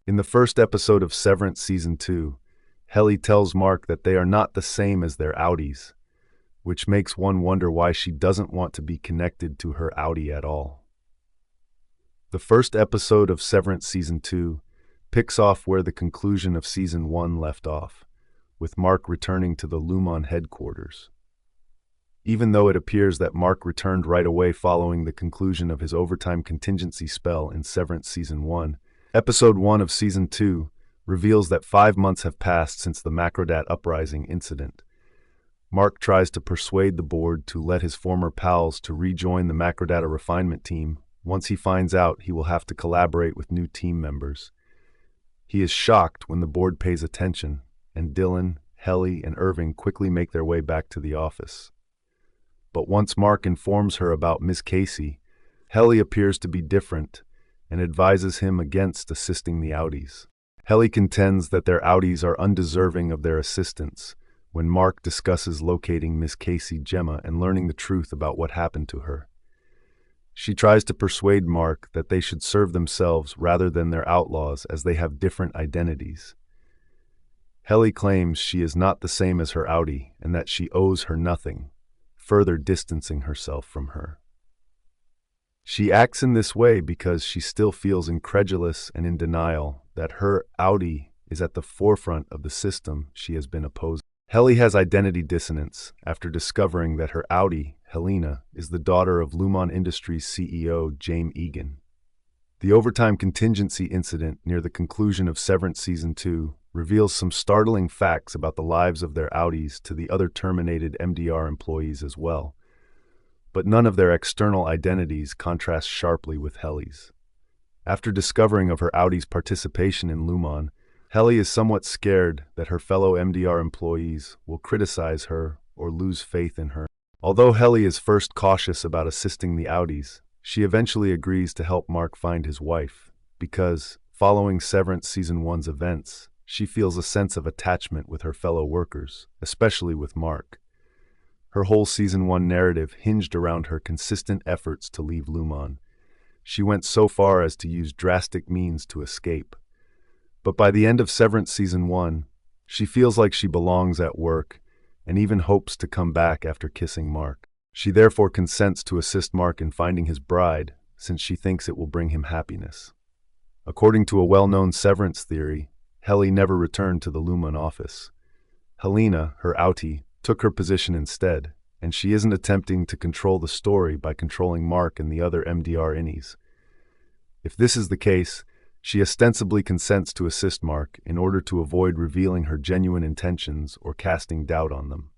In the first episode of Severance Season 2, Helly tells Mark that they are not the same as their Outies, which makes one wonder why she doesn't want to be connected to her Outie at all. The first episode of Severance Season 2 picks off where the conclusion of Season 1 left off, with Mark returning to the Lumon headquarters. Even though it appears that Mark returned right away following the conclusion of his overtime contingency spell in Severance Season 1, Episode 1 of Season 2 reveals that 5 months have passed since the Macrodat Uprising incident. Mark tries to persuade the board to let his former pals to rejoin the Macrodata refinement team. Once he finds out, he will have to collaborate with new team members. He is shocked when the board pays attention, and Dylan, Helly, and Irving quickly make their way back to the office. But once Mark informs her about Miss Casey, Helly appears to be different and advises him against assisting the Outies. Helly contends that their Outies are undeserving of their assistance when Mark discusses locating Miss Casey Gemma and learning the truth about what happened to her. She tries to persuade Mark that they should serve themselves rather than their outlaws as they have different identities. Helly claims she is not the same as her Outie and that she owes her nothing, further distancing herself from her. She acts in this way because she still feels incredulous and in denial that her Outie is at the forefront of the system she has been opposing. Helly has identity dissonance after discovering that her Outie, Helena, is the daughter of Lumon Industries CEO James Egan. The overtime contingency incident near the conclusion of Severance Season 2 reveals some startling facts about the lives of their Outies to the other terminated MDR employees as well. But none of their external identities contrast sharply with Helly's. After discovering of her Outie's participation in Lumon, Helly is somewhat scared that her fellow MDR employees will criticize her or lose faith in her. Although Helly is first cautious about assisting the Outies, she eventually agrees to help Mark find his wife, because, following Severance Season 1's events, she feels a sense of attachment with her fellow workers, especially with Mark. Her whole Season 1 narrative hinged around her consistent efforts to leave Lumon. She went so far as to use drastic means to escape. But by the end of Severance Season 1, she feels like she belongs at work and even hopes to come back after kissing Mark. She therefore consents to assist Mark in finding his bride, since she thinks it will bring him happiness. According to a well-known severance theory, Helly never returned to the Lumon office. Helena, her Outie, took her position instead, and she isn't attempting to control the story by controlling Mark and the other MDR innies. If this is the case, she ostensibly consents to assist Mark in order to avoid revealing her genuine intentions or casting doubt on them.